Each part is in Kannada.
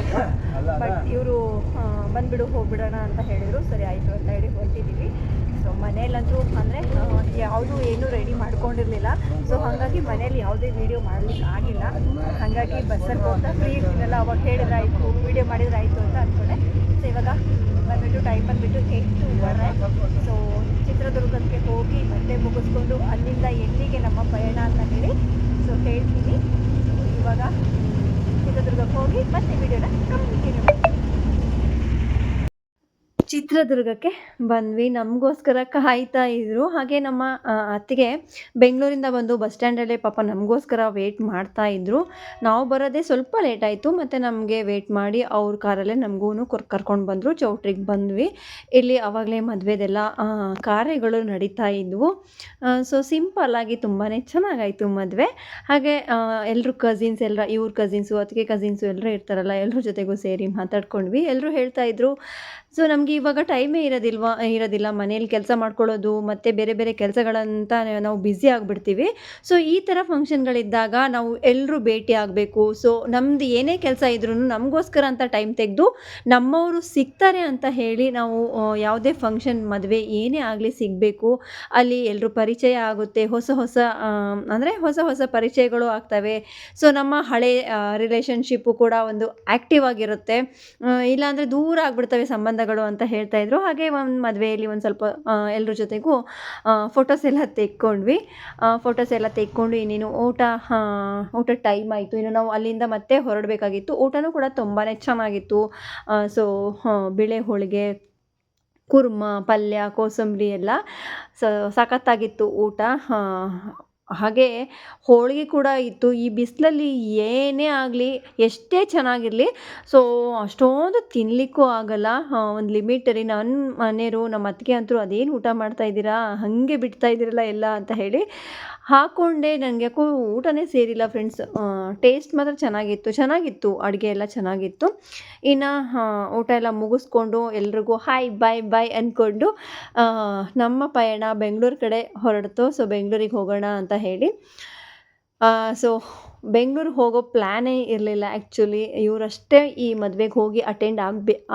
ಇತ್ತು. ಬಟ್ ಇವರು ಬಂದುಬಿಡು ಹೋಗ್ಬಿಡೋಣ ಅಂತ ಹೇಳಿದರು. ಸರಿ ಆಯಿತು ಅಂತ ಹೇಳಿ ಹೊರಟಿದ್ದೀವಿ. ಸೊ ಮನೇಲಂತೂ ಅಂದರೆ ಯಾವುದು ಏನೂ ರೆಡಿ ಮಾಡ್ಕೊಂಡಿರಲಿಲ್ಲ. ಸೊ ಹಾಗಾಗಿ ಮನೇಲಿ ಯಾವುದೇ ವೀಡಿಯೋ ಮಾಡಲಿಕ್ಕೆ ಆಗಿಲ್ಲ. ಹಾಗಾಗಿ ಬಸ್ಸಲ್ಲಿ ಹೋಗ್ತಾ ಫ್ರೀ ಇರ್ತೀನಲ್ಲ, ಅವಾಗ ಹೇಳಿದ್ರೆ ಆಯಿತು, ವೀಡಿಯೋ ಮಾಡಿದ್ರೆ ಆಯಿತು ಅಂತ ಅಂದ್ಕೊಂಡೆ. ಸೊ ಇವಾಗ ಬಂದುಬಿಟ್ಟು ಟೈಮ್ ಬಂದುಬಿಟ್ಟು 8:02. ಸೊ ಚಿತ್ರದುರ್ಗಕ್ಕೆ ಹೋಗಿ ಮತ್ತೆ ಮುಗಿಸ್ಕೊಂಡು ಅಲ್ಲಿಂದ ಎಲ್ಲಿಗೆ ನಮ್ಮ ಪಯಣ ಅಂತ ಹೇಳಿ ಸೊ ಹೇಳ್ತೀನಿ. ಇವಾಗ ಚಿತ್ರದುರ್ಗಕ್ಕೆ ಹೋಗಿ ಮತ್ತೆ ವೀಡಿಯೋನ ಕಂಟಿನ್ಯೂ ಮಾಡಿ. ಚಿತ್ರದುರ್ಗಕ್ಕೆ ಬಂದ್ವಿ. ನಮಗೋಸ್ಕರ ಕಾಯ್ತಾ ಇದ್ದರು. ಹಾಗೆ ನಮ್ಮ ಅತ್ತಿಗೆ ಬೆಂಗಳೂರಿಂದ ಬಂದು ಬಸ್ ಸ್ಟ್ಯಾಂಡಲ್ಲೇ ಪಾಪ ನಮಗೋಸ್ಕರ ವೆಯ್ಟ್ ಮಾಡ್ತಾಯಿದ್ರು. ನಾವು ಬರೋದೇ ಸ್ವಲ್ಪ ಲೇಟ್ ಆಯಿತು. ಮತ್ತು ನಮಗೆ ವೆಯ್ಟ್ ಮಾಡಿ ಅವ್ರ ಕಾರಲ್ಲೇ ನಮಗೂ ಕರ್ಕೊಂಡು ಬಂದರು. ಚೌಟ್ರಿಗೆ ಬಂದ್ವಿ. ಇಲ್ಲಿ ಆವಾಗಲೇ ಮದುವೆದೆಲ್ಲ ಕಾರ್ಯಗಳು ನಡೀತಾ ಇದ್ವು. ಸೊ ಸಿಂಪಲ್ಲಾಗಿ ತುಂಬಾ ಚೆನ್ನಾಗಾಯಿತು ಮದುವೆ. ಹಾಗೆ ಎಲ್ಲರೂ ಕಸಿನ್ಸ್ ಇವ್ರ ಕಸಿನ್ಸು, ಅತ್ತಿಗೆ ಕಸಿನ್ಸು ಎಲ್ಲರೂ ಇರ್ತಾರಲ್ಲ, ಎಲ್ಲರ ಜೊತೆಗೂ ಸೇರಿ ಮಾತಾಡ್ಕೊಂಡ್ವಿ. ಎಲ್ಲರೂ ಹೇಳ್ತಾಯಿದ್ರು, ಸೊ ನಮಗೆ ಇವಾಗ ಟೈಮೇ ಇರೋದಿಲ್ಲ ಮನೇಲಿ ಕೆಲಸ ಮಾಡ್ಕೊಳ್ಳೋದು ಮತ್ತು ಬೇರೆ ಬೇರೆ ಕೆಲಸಗಳಂತ ನಾವು ಬ್ಯುಸಿ ಆಗಿಬಿಡ್ತೀವಿ. ಸೊ ಈ ಥರ ಫಂಕ್ಷನ್ಗಳಿದ್ದಾಗ ನಾವು ಎಲ್ಲರೂ ಭೇಟಿ ಆಗಬೇಕು. ಸೊ ನಮ್ಮದು ಏನೇ ಕೆಲಸ ಇದ್ರೂ ನಮಗೋಸ್ಕರ ಅಂತ ಟೈಮ್ ತೆಗೆದು ನಮ್ಮವರು ಸಿಗ್ತಾರೆ ಅಂತ ಹೇಳಿ ನಾವು ಯಾವುದೇ ಫಂಕ್ಷನ್, ಮದುವೆ ಏನೇ ಆಗಲಿ ಸಿಗಬೇಕು. ಅಲ್ಲಿ ಎಲ್ಲರೂ ಪರಿಚಯ ಆಗುತ್ತೆ. ಹೊಸ ಹೊಸ ಪರಿಚಯಗಳು ಆಗ್ತವೆ. ಸೊ ನಮ್ಮ ಹಳೆ ರಿಲೇಷನ್ಶಿಪ್ಪು ಕೂಡ ಒಂದು ಆ್ಯಕ್ಟಿವ್ ಆಗಿರುತ್ತೆ. ಇಲ್ಲಾಂದರೆ ದೂರ ಆಗಿಬಿಡ್ತವೆ ಸಂಬಂಧಗಳು ಅಂತ ಹೇಳ್ತಾ ಇದ್ರು. ಹಾಗೆ ಒಂದು ಮದುವೆಯಲ್ಲಿ ಒಂದು ಸ್ವಲ್ಪ ಎಲ್ಲರ ಜೊತೆಗೂ ಫೋಟೋಸ್ ಎಲ್ಲ ತೆಕ್ಕೊಂಡ್ವಿ. ಫೋಟೋಸ್ ಎಲ್ಲ ತೆಕ್ಕೊಂಡು ಇನ್ನೇನು ಊಟ ಟೈಮ್ ಆಯಿತು. ಇನ್ನು ನಾವು ಅಲ್ಲಿಂದ ಮತ್ತೆ ಹೊರಡಬೇಕಾಗಿತ್ತು. ಊಟನೂ ಕೂಡ ತುಂಬಾ ಚೆನ್ನಾಗಿತ್ತು. ಸೊ ಬಿಳೆ ಹೋಳಿಗೆ, ಕುರ್ಮ, ಪಲ್ಯ, ಕೋಸಂಬರಿ ಎಲ್ಲ ಸಖತ್ತಾಗಿತ್ತು ಊಟ. ಹಾಗೆ ಹೋಳಿಗೆ ಕೂಡ ಇತ್ತು. ಈ ಬಿಸಿಲಲ್ಲಿ ಏನೇ ಆಗಲಿ, ಎಷ್ಟೇ ಚೆನ್ನಾಗಿರಲಿ, ಸೊ ಅಷ್ಟೊಂದು ತಿನ್ನಲಿಕ್ಕೂ ಆಗಲ್ಲ. ಒಂದು ಲಿಮಿಟರಿ. ನನ್ನ ಮನೆಯವರು, ನಮ್ಮ ಅತ್ತಿಗೆ ಅಂತೂ ಅದೇನು ಊಟ ಮಾಡ್ತಾಯಿದ್ದೀರಾ, ಹಾಗೆ ಬಿಡ್ತಾ ಇದ್ದೀರಲ್ಲ ಎಲ್ಲ ಅಂತ ಹೇಳಿ ಹಾಕ್ಕೊಂಡೆ. ನನಗೆ ಯಾಕೋ ಊಟನೇ ಸೇರಿಲ್ಲ ಫ್ರೆಂಡ್ಸ್. ಟೇಸ್ಟ್ ಮಾತ್ರ ಚೆನ್ನಾಗಿತ್ತು. ಅಡುಗೆ ಎಲ್ಲ ಚೆನ್ನಾಗಿತ್ತು. ಇನ್ನು ಊಟ ಎಲ್ಲ ಮುಗಿಸ್ಕೊಂಡು ಎಲ್ರಿಗೂ ಹಾಯ್ ಬಾಯ್ ಅಂದ್ಕೊಂಡು ನಮ್ಮ ಪಯಣ ಬೆಂಗಳೂರು ಕಡೆ ಹೊರಡ್ತು. ಸೊ ಬೆಂಗಳೂರಿಗೆ ಹೋಗೋಣ ಅಂತ ಹೇಳಿ ಸೊ ಬೆಂಗಳೂರಿಗೆ ಹೋಗೋ ಪ್ಲ್ಯಾನೇ ಇರಲಿಲ್ಲ ಆ್ಯಕ್ಚುಲಿ. ಇವರಷ್ಟೇ ಈ ಮದುವೆಗೆ ಹೋಗಿ ಅಟೆಂಡ್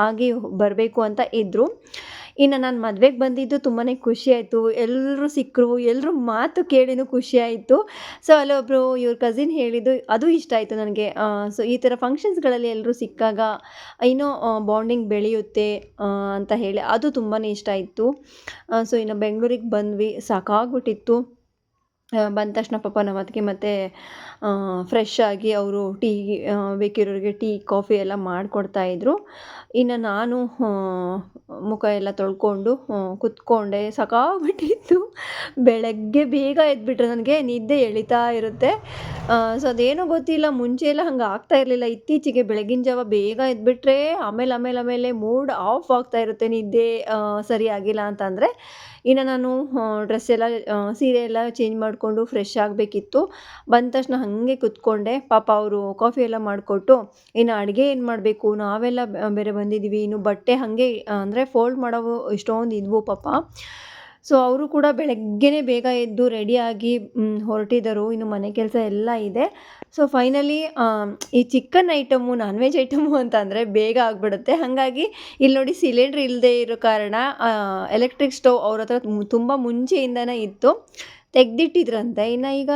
ಆಗಿ ಬರಬೇಕು ಅಂತ ಇದ್ದರು. ಇನ್ನು ನಾನು ಮದುವೆಗೆ ಬಂದಿದ್ದು ತುಂಬಾ ಖುಷಿಯಾಯಿತು. ಎಲ್ಲರೂ ಸಿಕ್ಕರು, ಎಲ್ಲರೂ ಮಾತು ಕೇಳಿನೂ ಖುಷಿಯಾಯಿತು. ಸೊ ಅಲ್ಲೊಬ್ಬರು ಇವ್ರ ಕಸಿನ್ ಹೇಳಿದ್ದು ಅದು ಇಷ್ಟ ಆಯಿತು ನನಗೆ. ಸೊ ಈ ಥರ ಫಂಕ್ಷನ್ಸ್ಗಳಲ್ಲಿ ಎಲ್ಲರೂ ಸಿಕ್ಕಾಗ ಇನ್ನೂ ಬಾಂಡಿಂಗ್ ಬೆಳೆಯುತ್ತೆ ಅಂತ ಹೇಳಿ ಅದು ತುಂಬಾ ಇಷ್ಟ ಆಯಿತು. ಸೊ ಇನ್ನು ಬೆಂಗಳೂರಿಗೆ ಬಂದ್ವಿ. ಸಾಕಾಗ್ಬಿಟ್ಟಿತ್ತು. ಬಂದ ತಕ್ಷಣ ಪಾಪ ನಮ್ಮ ಅತ್ತಿಗೆ ಮತ್ತೆ ಫ್ರೆಶ್ ಆಗಿ ಅವರು ಟೀ ಬೇಕಿರೋರಿಗೆ ಟೀ, ಕಾಫಿ ಎಲ್ಲ ಮಾಡಿಕೊಡ್ತಾಯಿದ್ರು. ಇನ್ನು ನಾನು ಮುಖ ಎಲ್ಲ ತೊಳ್ಕೊಂಡು ಕುತ್ಕೊಂಡೆ. ಸಾಕಾಗ್ಬಿಟ್ಟಿತ್ತು. ಬೆಳಗ್ಗೆ ಬೇಗ ಎದ್ಬಿಟ್ರೆ ನನಗೆ ನಿದ್ದೆ ಎಳಿತಾ ಇರುತ್ತೆ. ಸೊ ಅದೇನೋ ಗೊತ್ತಿಲ್ಲ, ಮುಂಚೆ ಎಲ್ಲ ಹಂಗೆ ಆಗ್ತಾ ಇರಲಿಲ್ಲ. ಇತ್ತೀಚೆಗೆ ಬೆಳಗಿನ ಜಾವ ಬೇಗ ಎದ್ಬಿಟ್ರೆ ಆಮೇಲೆ ಮೂಡ್ ಆಫ್ ಆಗ್ತಾ ಇರುತ್ತೆ, ನಿದ್ದೆ ಸರಿಯಾಗಿಲ್ಲ ಅಂತಂದರೆ. ಇನ್ನು ನಾನು ಡ್ರೆಸ್ ಎಲ್ಲ ಸೀರೆ ಎಲ್ಲ ಚೇಂಜ್ ಮಾಡಿಕೊಂಡು ಫ್ರೆಶ್ ಆಗಬೇಕಿತ್ತು. ಬಂದ ತಕ್ಷಣ ಹಾಗೆ ಕುತ್ಕೊಂಡೆ. ಪಾಪ ಅವರು ಕಾಫಿ ಎಲ್ಲ ಮಾಡಿಕೊಟ್ಟು ಇನ್ನು ಅಡುಗೆ ಏನು ಮಾಡಬೇಕು, ನಾವೆಲ್ಲ ಬೇರೆ ಬಂದಿದ್ದೀವಿ. ಇನ್ನು ಬಟ್ಟೆ ಹಾಗೆ ಅಂದರೆ ಫೋಲ್ಡ್ ಮಾಡೋವು ಇಷ್ಟೊಂದು ಇದ್ವು ಪಾಪ. ಸೊ ಅವರು ಕೂಡ ಬೆಳಗ್ಗೆನೇ ಬೇಗ ಎದ್ದು ರೆಡಿಯಾಗಿ ಹೊರಟಿದ್ದರು. ಇನ್ನು ಮನೆ ಕೆಲಸ ಎಲ್ಲ ಇದೆ. ಸೊ ಫೈನಲಿ ಈ chicken item, non veg item ಅಂತ ಅಂದರೆ ಬೇಗ ಆಗಿಬಿಡುತ್ತೆ. ಹಾಗಾಗಿ ಇಲ್ಲಿ ನೋಡಿ, ಸಿಲಿಂಡ್ರ್ ಇಲ್ಲದೆ ಇರೋ ಕಾರಣ ಎಲೆಕ್ಟ್ರಿಕ್ ಸ್ಟವ್ ಅವ್ರ ಹತ್ರ ತುಂಬ ಮುಂಚೆಯಿಂದನೇ ಇತ್ತು, ತೆಗೆದಿಟ್ಟಿದ್ರಂತೆ. ಇನ್ನು ಈಗ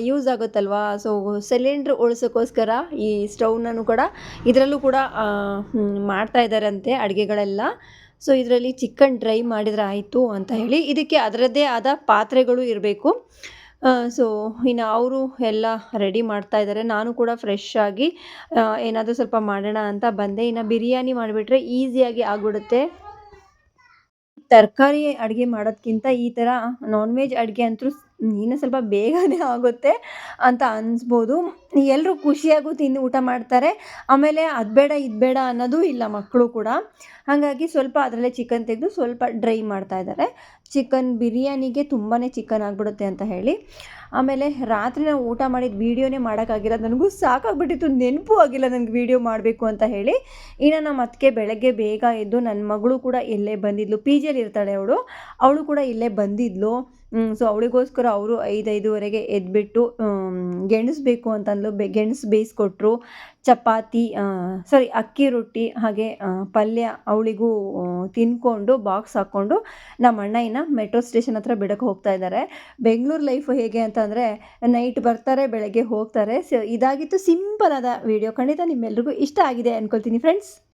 ಯೂಸ್ ಆಗುತ್ತಲ್ವಾ, ಸೊ ಸಿಲಿಂಡ್ರ್ ಉಳಿಸೋಕ್ಕೋಸ್ಕರ ಈ ಸ್ಟವ್ನೂ ಕೂಡ ಇದರಲ್ಲೂ ಕೂಡ ಮಾಡ್ತಾ ಇದ್ದಾರಂತೆ ಅಡುಗೆಗಳೆಲ್ಲ. ಸೊ ಇದರಲ್ಲಿ ಚಿಕನ್ ಡ್ರೈ ಮಾಡಿದರೆ ಆಯಿತು ಅಂತ ಹೇಳಿ ಇದಕ್ಕೆ ಅದರದ್ದೇ ಆದ ಪಾತ್ರೆಗಳು ಇರಬೇಕು. ಸೊ ಇನ್ನು ಅವರು ಎಲ್ಲ ರೆಡಿ ಮಾಡ್ತಾ ಇದ್ದಾರೆ. ನಾನು ಕೂಡ ಫ್ರೆಶ್ ಆಗಿ ಏನಾದರೂ ಸ್ವಲ್ಪ ಮಾಡೋಣ ಅಂತ ಬಂದೆ. ಇನ್ನು ಬಿರಿಯಾನಿ ಮಾಡಿಬಿಟ್ರೆ ಈಸಿಯಾಗಿ ಆಗಿಬಿಡುತ್ತೆ. ತರಕಾರಿ ಅಡುಗೆ ಮಾಡೋದಕ್ಕಿಂತ ಈ ಥರ ನಾನ್ ವೆಜ್ ಅಡುಗೆ ಅಂತೂ ಇನ್ನೂ ಸ್ವಲ್ಪ ಬೇಗನೆ ಆಗುತ್ತೆ ಅಂತ ಅನಿಸ್ಬೋದು. ಎಲ್ಲರೂ ಖುಷಿಯಾಗೂ ತಿಂದು ಊಟ ಮಾಡ್ತಾರೆ. ಆಮೇಲೆ ಅದು ಬೇಡ ಇದು ಬೇಡ ಅನ್ನೋದು ಇಲ್ಲ ಮಕ್ಕಳು ಕೂಡ. ಹಾಗಾಗಿ ಸ್ವಲ್ಪ ಅದರಲ್ಲೇ ಚಿಕನ್ ತೆಗೆದು ಸ್ವಲ್ಪ ಡ್ರೈ ಮಾಡ್ತಾ ಇದ್ದಾರೆ. ಚಿಕನ್ ಬಿರಿಯಾನಿಗೆ ತುಂಬಾ ಚಿಕನ್ ಆಗಿಬಿಡುತ್ತೆ ಅಂತ ಹೇಳಿ. ಆಮೇಲೆ ರಾತ್ರಿ ನಾವು ಊಟ ಮಾಡಿದ ವೀಡಿಯೋನೇ ಮಾಡೋಕ್ಕಾಗಿಲ್ಲ. ನನಗೂ ಸಾಕಾಗ್ಬಿಟ್ಟಿತ್ತು, ನೆನಪು ಆಗಿಲ್ಲ ನನಗೆ ವೀಡಿಯೋ ಮಾಡಬೇಕು ಅಂತ ಹೇಳಿ. ಇನ್ನು ನಮ್ಮ ಅತ್ತಿಗೆ ಬೆಳಗ್ಗೆ ಬೇಗ ಎದ್ದು, ನನ್ನ ಮಗಳು ಕೂಡ ಇಲ್ಲೇ ಬಂದಿದ್ಲು, ಪಿ ಜಿಯಲ್ಲಿ ಇರ್ತಾಳೆ ಅವಳು ಕೂಡ ಇಲ್ಲೇ ಬಂದಿದ್ಲು. ಸೊ ಅವಳಿಗೋಸ್ಕರ ಅವರು 5:05ವರೆಗೆ ಎದ್ಬಿಟ್ಟು ಗೆಣಸು ಅಂತಂದ್ಲು. ಗೆಣಸು ಬೇಯಿಸ್ಕೊಟ್ರು. ಚಪಾತಿ ಸಾರಿ ಅಕ್ಕಿ ರೊಟ್ಟಿ ಹಾಗೆ ಪಲ್ಯ ಅವಳಿಗೂ ತಿಂದ್ಕೊಂಡು ಬಾಕ್ಸ್ ಹಾಕ್ಕೊಂಡು ನಮ್ಮ ಅಣ್ಣ ಇನ್ನು ಮೆಟ್ರೋ ಸ್ಟೇಷನ್ ಹತ್ರ ಬಿಡಕ್ಕೆ ಹೋಗ್ತಾ ಇದ್ದಾರೆ. ಬೆಂಗಳೂರು ಲೈಫು ಹೇಗೆ ಅಂತಂದರೆ ನೈಟ್ ಬರ್ತಾರೆ, ಬೆಳಗ್ಗೆ ಹೋಗ್ತಾರೆ. ಸೊ ಇದಾಗಿತ್ತು ಸಿಂಪಲ್ ಆದ ವಿಡಿಯೋ. ಖಂಡಿತ ನಿಮ್ಮೆಲ್ರಿಗೂ ಇಷ್ಟ ಆಗಿದೆ ಅಂದ್ಕೊಳ್ತೀನಿ ಫ್ರೆಂಡ್ಸ್.